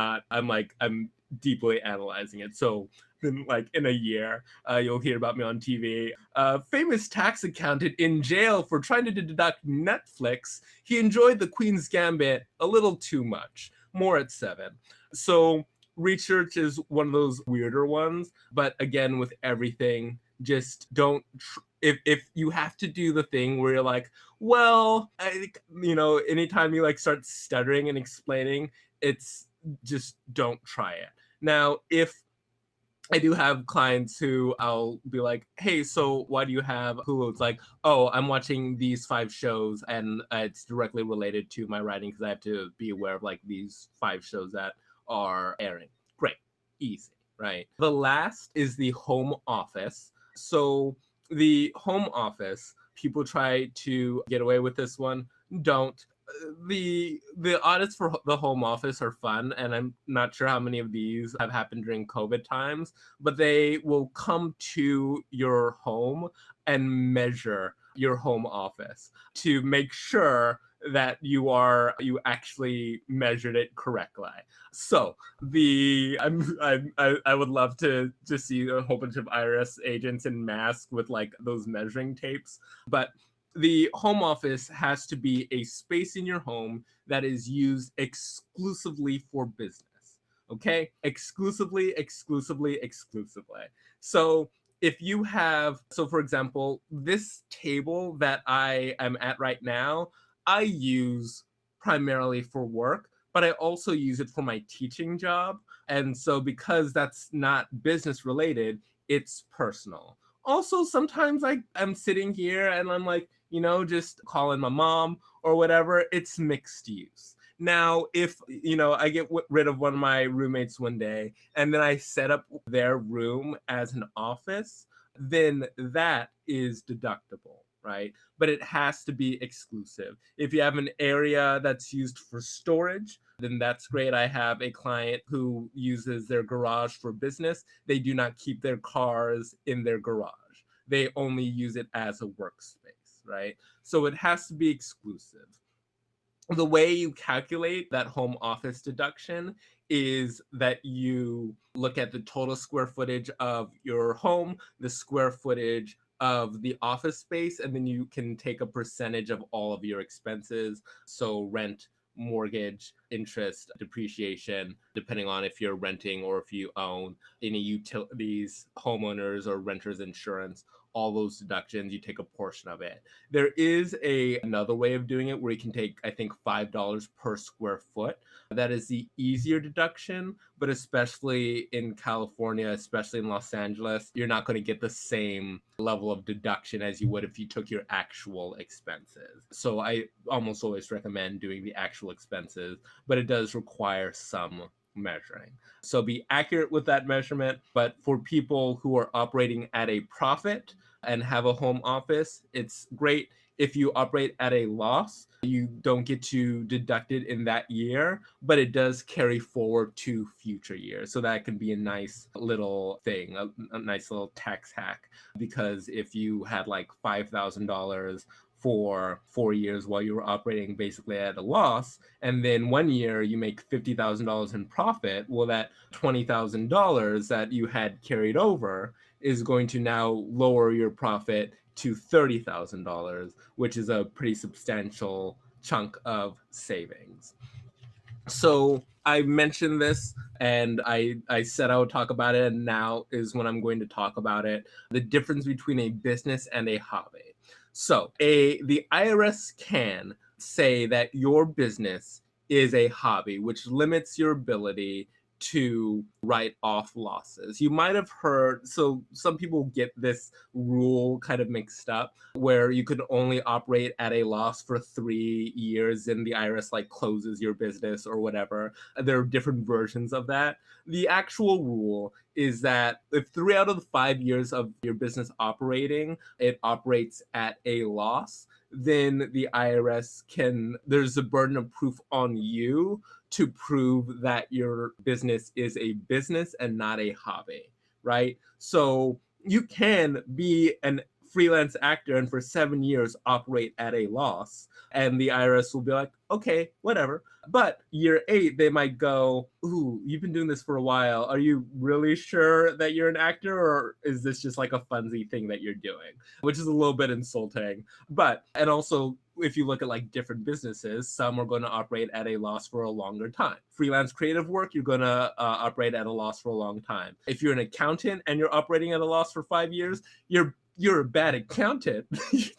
deeply analyzing it. So then, like, in a year, you'll hear about me on TV. Famous tax accountant in jail for trying to deduct Netflix. He enjoyed The Queen's Gambit a little too much. More at 7. So research is one of those weirder ones. But again, with everything, just don't. If you have to do the thing where you're like, well, anytime you like start stuttering and explaining, it's just don't try it. Now, if I do have clients who I'll be like, hey, so why do you have Hulu? It's like, oh, I'm watching these 5 shows and it's directly related to my writing because I have to be aware of like these 5 shows that are airing. Great. Easy, right? The last is the home office. So the home office, people try to get away with this one. Don't. The audits for the home office are fun, and I'm not sure how many of these have happened during COVID times, but they will come to your home and measure your home office to make sure that you actually measured it correctly. So I would love to just see a whole bunch of IRS agents in masks with like those measuring tapes, but the home office has to be a space in your home that is used exclusively for business. Okay? Exclusively. So if you have, so for example, this table that I am at right now, I use primarily for work, but I also use it for my teaching job. And so because that's not business related, it's personal. Also, sometimes I'm sitting here and I'm like, just calling my mom or whatever. It's mixed use. Now, if, I get rid of one of my roommates one day and then I set up their room as an office, then that is deductible, right? But it has to be exclusive. If you have an area that's used for storage, then that's great. I have a client who uses their garage for business. They do not keep their cars in their garage. They only use it as a workspace, right? So it has to be exclusive. The way you calculate that home office deduction is that you look at the total square footage of your home, the square footage of the office space, and then you can take a percentage of all of your expenses. So rent, mortgage, interest, depreciation, depending on if you're renting or if you own, any utilities, homeowners or renters insurance, all those deductions, you take a portion of it. There is another way of doing it where you can take, I think, $5 per square foot. That is the easier deduction, but especially in California, especially in Los Angeles, you're not going to get the same level of deduction as you would if you took your actual expenses. So I almost always recommend doing the actual expenses, but it does require some measuring. So be accurate with that measurement. But for people who are operating at a profit and have a home office, it's great. If you operate at a loss, you don't get to deduct it in that year, but it does carry forward to future years. So that can be a nice little thing, a nice little tax hack. Because if you had like $5,000 for 4 years while you were operating basically at a loss, and then 1 year you make $50,000 in profit, well, that $20,000 that you had carried over is going to now lower your profit to $30,000, which is a pretty substantial chunk of savings. So I mentioned this and I said I would talk about it, and now is when I'm going to talk about it. The difference between a business and a hobby. So the IRS can say that your business is a hobby, which limits your ability to write off losses. You might have heard, so some people get this rule kind of mixed up, where you could only operate at a loss for 3 years and the IRS like closes your business or whatever. There are different versions of that. The actual rule is that if 3 out of the 5 years of your business operating, it operates at a loss, then the IRS there's a burden of proof on you to prove that your business is a business and not a hobby, right? So you can be an freelance actor and for 7 years operate at a loss, and the IRS will be like, okay, whatever. But year 8, they might go, ooh, you've been doing this for a while. Are you really sure that you're an actor, or is this just like a funsy thing that you're doing? Which is a little bit insulting. But, and also, if you look at like different businesses, some are going to operate at a loss for a longer time. Freelance creative work, you're going to operate at a loss for a long time. If you're an accountant and you're operating at a loss for 5 years, you're a bad accountant.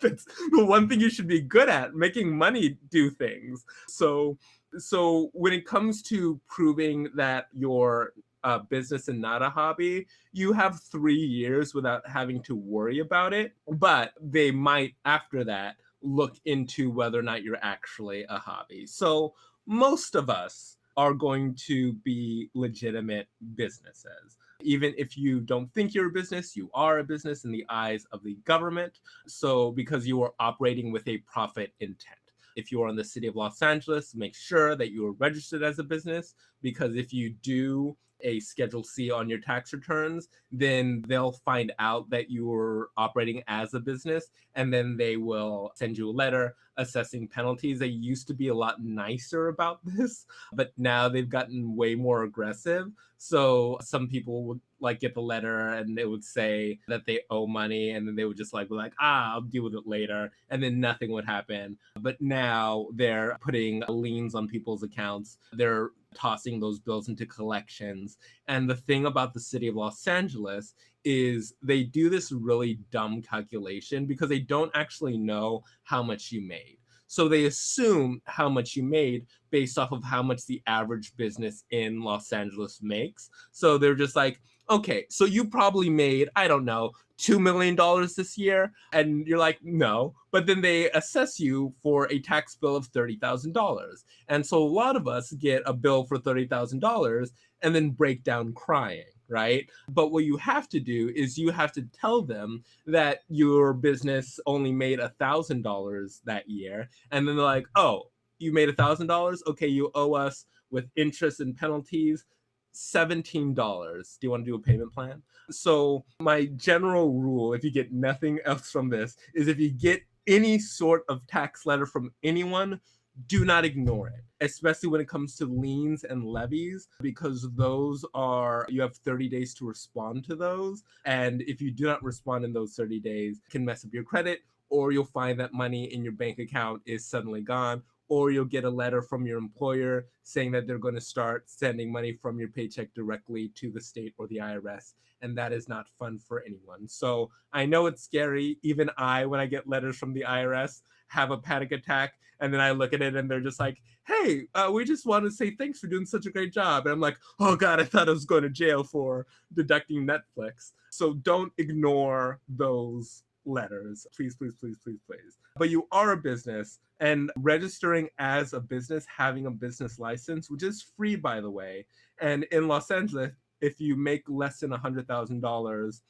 That's the one thing you should be good at, making money do things. So when it comes to proving that you're a business and not a hobby, you have 3 years without having to worry about it. But they might, after that, look into whether or not you're actually a hobby. So most of us are going to be legitimate businesses. Even if you don't think you're a business, you are a business in the eyes of the government. So because you are operating with a profit intent. If you are in the city of Los Angeles, make sure that you are registered as a business, because if you do a Schedule C on your tax returns, then they'll find out that you were operating as a business, and then they will send you a letter assessing penalties. They used to be a lot nicer about this, but now they've gotten way more aggressive. So some people would like get the letter and it would say that they owe money, and then they would just like be like, I'll deal with it later, and then nothing would happen. But now they're putting liens on people's accounts. They're tossing those bills into collections. And the thing about the city of Los Angeles is they do this really dumb calculation because they don't actually know how much you made. So they assume how much you made based off of how much the average business in Los Angeles makes. So they're just like, okay, so you probably made, I don't know, $2 million this year. And you're like, no. But then they assess you for a tax bill of $30,000. And so a lot of us get a bill for $30,000 and then break down crying, right? But what you have to do is you have to tell them that your business only made $1,000 that year. And then they're like, oh, you made $1,000? Okay, you owe us with interest and penalties $17. Do you want to do a payment plan? So my general rule, if you get nothing else from this, is if you get any sort of tax letter from anyone, do not ignore it, especially when it comes to liens and levies, because those are, you have 30 days to respond to those. And if you do not respond in those 30 days, it can mess up your credit, or you'll find that money in your bank account is suddenly gone, or you'll get a letter from your employer saying that they're going to start sending money from your paycheck directly to the state or the IRS. And that is not fun for anyone. So I know it's scary. Even I, when I get letters from the IRS, have a panic attack. And then I look at it and they're just like, hey, we just want to say thanks for doing such a great job. And I'm like, oh God, I thought I was going to jail for deducting Netflix. So don't ignore those letters. Please, please, please, please, please. But you are a business, and registering as a business, having a business license, which is free, by the way. And in Los Angeles, if you make less than $100,000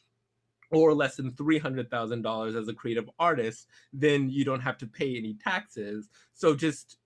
or less than $300,000 as a creative artist, then you don't have to pay any taxes. So just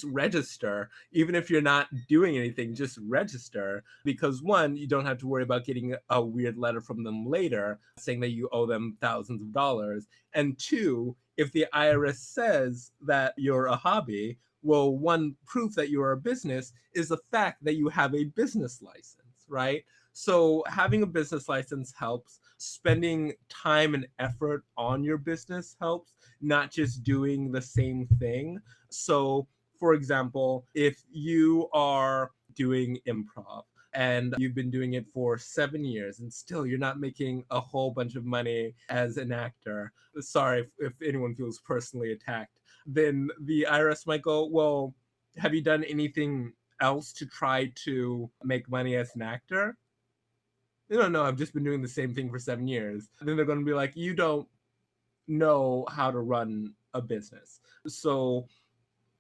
register. Even if you're not doing anything, just register, because one, you don't have to worry about getting a weird letter from them later saying that you owe them thousands of dollars. And two, if the IRS says that you're a hobby, well, one proof that you're a business is the fact that you have a business license, right? So having a business license helps. Spending time and effort on your business helps, not just doing the same thing. So, for example, if you are doing improv and you've been doing it for 7 years and still you're not making a whole bunch of money as an actor, sorry if anyone feels personally attacked, then the IRS might go, well, have you done anything else to try to make money as an actor? No, I've just been doing the same thing for 7 years. And then they're going to be like, you don't know how to run a business. So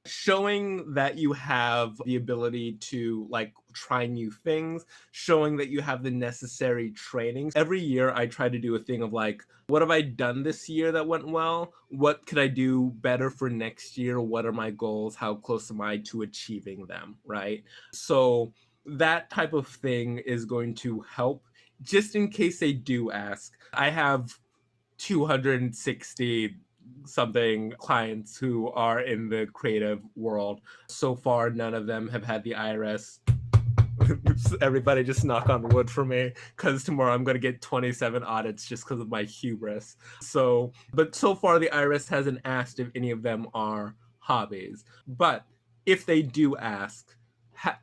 showing that you have the ability to like try new things, showing that you have the necessary trainings. Every year I try to do a thing of like, what have I done this year that went well? What could I do better for next year? What are my goals? How close am I to achieving them, right? So that type of thing is going to help just in case they do ask. I have 260 something clients who are in the creative world. So far, none of them have had the IRS. Everybody just knock on wood for me, because tomorrow I'm going to get 27 audits just because of my hubris. But so far the IRS hasn't asked if any of them are hobbies. But if they do ask,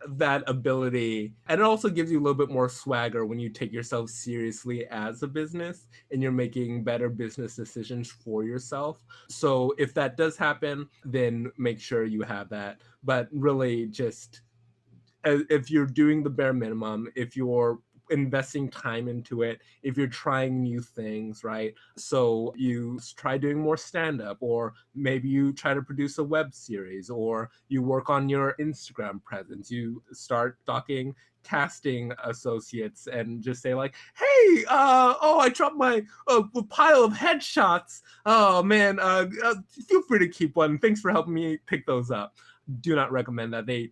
that ability, and it also gives you a little bit more swagger when you take yourself seriously as a business and you're making better business decisions for yourself. So if that does happen, then make sure you have that. But really just if you're doing the bare minimum, if you're investing time into it, if you're trying new things, right? So you try doing more stand up, or maybe you try to produce a web series, or you work on your Instagram presence. You start talking casting associates and just say like, hey, I dropped my pile of headshots. Oh man, feel free to keep one. Thanks for helping me pick those up. Do not recommend that. They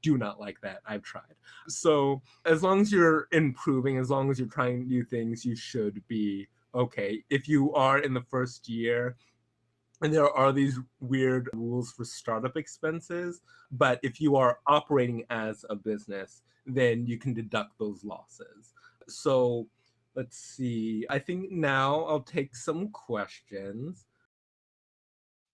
do not like that. I've tried. So as long as you're improving, as long as you're trying new things, you should be okay. If you are in the first year, and there are these weird rules for startup expenses, but if you are operating as a business, then you can deduct those losses. So let's see. I think now I'll take some questions.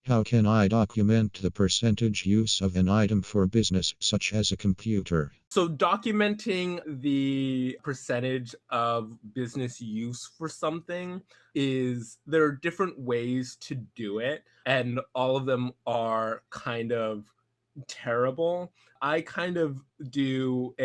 How can I document the percentage use of an item for business, such as a computer? So documenting the percentage of business use for something there are different ways to do it, and all of them are kind of terrible. I kind of do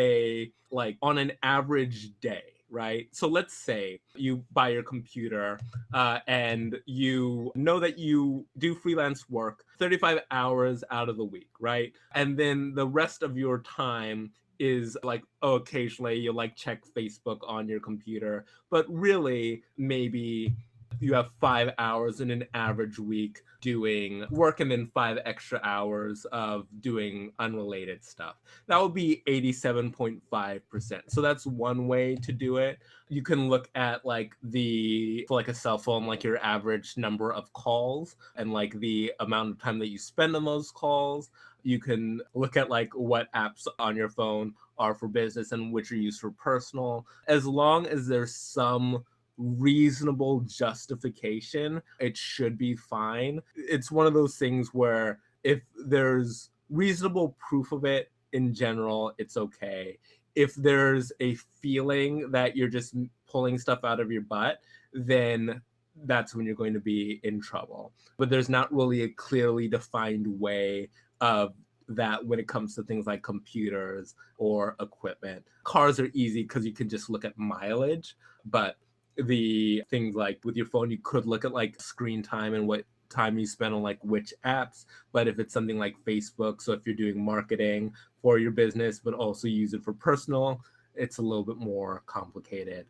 like on an average day, right? So let's say you buy your computer and you know that you do freelance work 35 hours out of the week, right? And then the rest of your time is like, oh, occasionally you like check Facebook on your computer, but really maybe you have 5 hours in an average week doing work and then 5 extra hours of doing unrelated stuff. That would be 87.5%. So that's one way to do it. You can look at like for like a cell phone, like your average number of calls and like the amount of time that you spend on those calls. You can look at like what apps on your phone are for business and which are used for personal. As long as there's some reasonable justification, it should be fine. It's one of those things where if there's reasonable proof of it, in general, it's okay. If there's a feeling that you're just pulling stuff out of your butt, then that's when you're going to be in trouble. But there's not really a clearly defined way of that when it comes to things like computers or equipment. Cars are easy because you can just look at mileage, but the things like with your phone, you could look at like screen time and what time you spend on like which apps. But if it's something like Facebook, so if you're doing marketing for your business but also use it for personal, it's a little bit more complicated.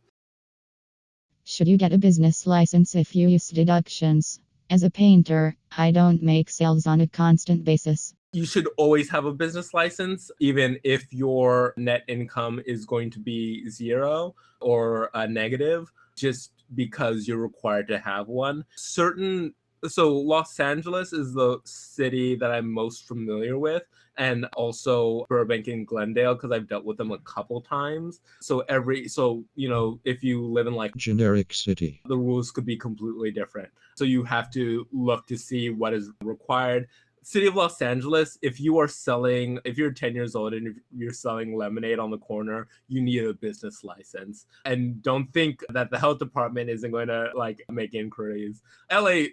Should you get a business license if you use deductions? As a painter, I don't make sales on a constant basis. You should always have a business license, even if your net income is going to be zero or negative, just because you're required to have one. So Los Angeles is the city that I'm most familiar with, and also Burbank and Glendale because I've dealt with them a couple times. So if you live in like generic city, the rules could be completely different. So you have to look to see what is required. City of Los Angeles, if you're 10 years old and if you're selling lemonade on the corner, you need a business license. And don't think that the health department isn't going to like make inquiries. LA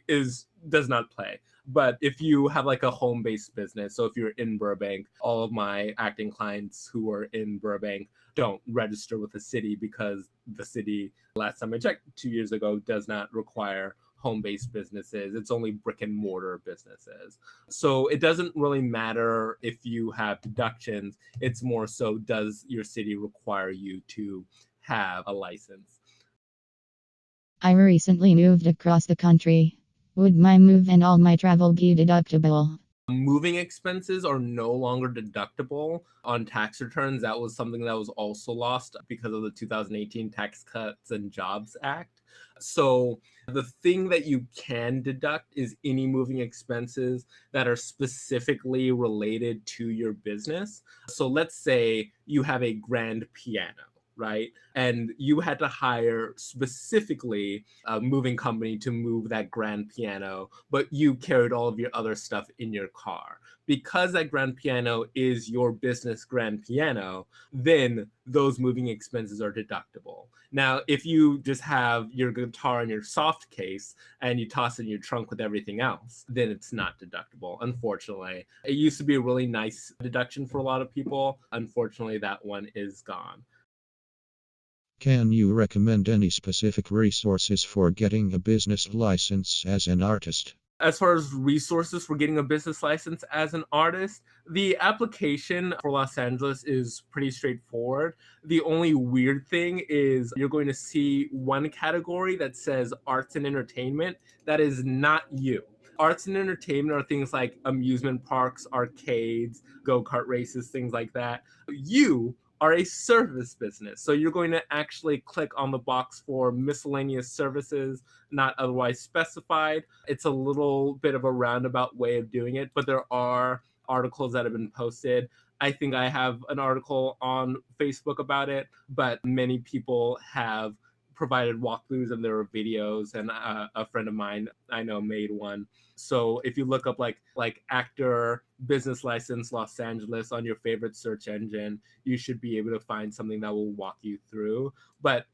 does not play. But if you have like a home-based business, so if you're in Burbank, all of my acting clients who are in Burbank don't register with the city because the city, last time I checked 2 years ago, does not require home-based businesses. It's only brick and mortar businesses. So it doesn't really matter if you have deductions. It's more so, does your city require you to have a license? I recently moved across the country. Would my move and all my travel be deductible? Moving expenses are no longer deductible on tax returns. That was something that was also lost because of the 2018 Tax Cuts and Jobs Act. So the thing that you can deduct is any moving expenses that are specifically related to your business. So let's say you have a grand piano, right? And you had to hire specifically a moving company to move that grand piano, but you carried all of your other stuff in your car. Because that grand piano is your business grand piano, then those moving expenses are deductible. Now, if you just have your guitar in your soft case and you toss it in your trunk with everything else, then it's not deductible, unfortunately. It used to be a really nice deduction for a lot of people. Unfortunately, that one is gone. Can you recommend any specific resources for getting a business license as an artist? As far as resources for getting a business license as an artist, the application for Los Angeles is pretty straightforward. The only weird thing is you're going to see one category that says arts and entertainment. That is not you. Arts and entertainment are things like amusement parks, arcades, go-kart races, things like that. You are a service business. So you're going to actually click on the box for miscellaneous services not otherwise specified. It's a little bit of a roundabout way of doing it, but there are articles that have been posted. I think I have an article on Facebook about it, but many people have provided walkthroughs and there are videos, and a friend of mine I know made one. So if you look up like actor business license Los Angeles on your favorite search engine, you should be able to find something that will walk you through. But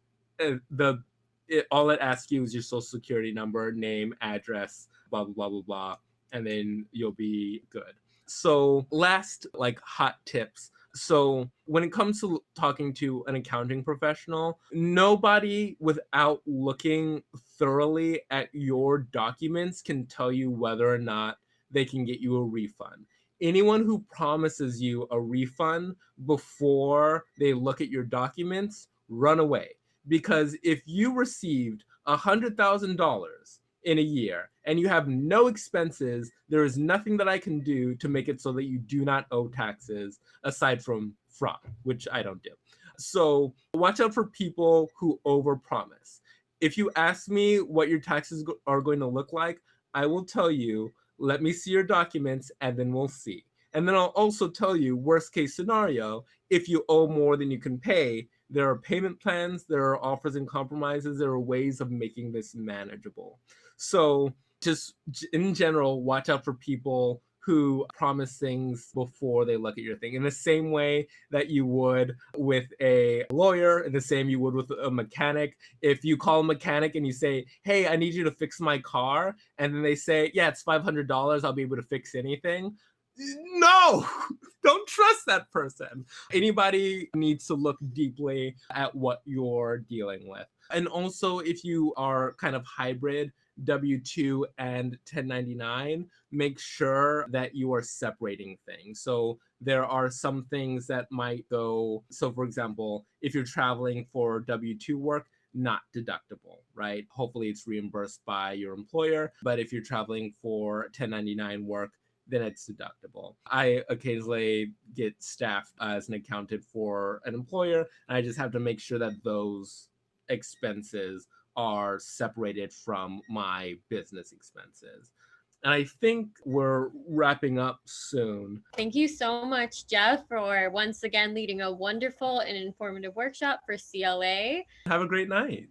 all it asks you is your social security number, name, address, blah blah blah blah blah, and then you'll be good. So last, like, hot tips. So when it comes to talking to an accounting professional, nobody without looking thoroughly at your documents can tell you whether or not they can get you a refund. Anyone who promises you a refund before they look at your documents, run away. Because if you received $100,000 in a year and you have no expenses, there is nothing that I can do to make it so that you do not owe taxes aside from fraud, which I don't do. So watch out for people who overpromise. If you ask me what your taxes are going to look like, I will tell you, let me see your documents and then we'll see. And then I'll also tell you, worst case scenario, if you owe more than you can pay, there are payment plans, there are offers and compromises, there are ways of making this manageable. So just in general, watch out for people who promise things before they look at your thing. In the same way that you would with a lawyer, in the same you would with a mechanic. If you call a mechanic and you say, hey, I need you to fix my car, and then they say, yeah, it's $500, I'll be able to fix anything. No, don't trust that person. Anybody needs to look deeply at what you're dealing with. And also, if you are kind of hybrid, W-2 and 1099, make sure that you are separating things. So there are some things that might go, so for example, if you're traveling for W-2 work, not deductible, right? Hopefully it's reimbursed by your employer. But if you're traveling for 1099 work, then it's deductible. I occasionally get staffed as an accountant for an employer, and I just have to make sure that those expenses are separated from my business expenses. And I think we're wrapping up soon. Thank you so much, Jeff, for once again leading a wonderful and informative workshop for CLA. Have a great night.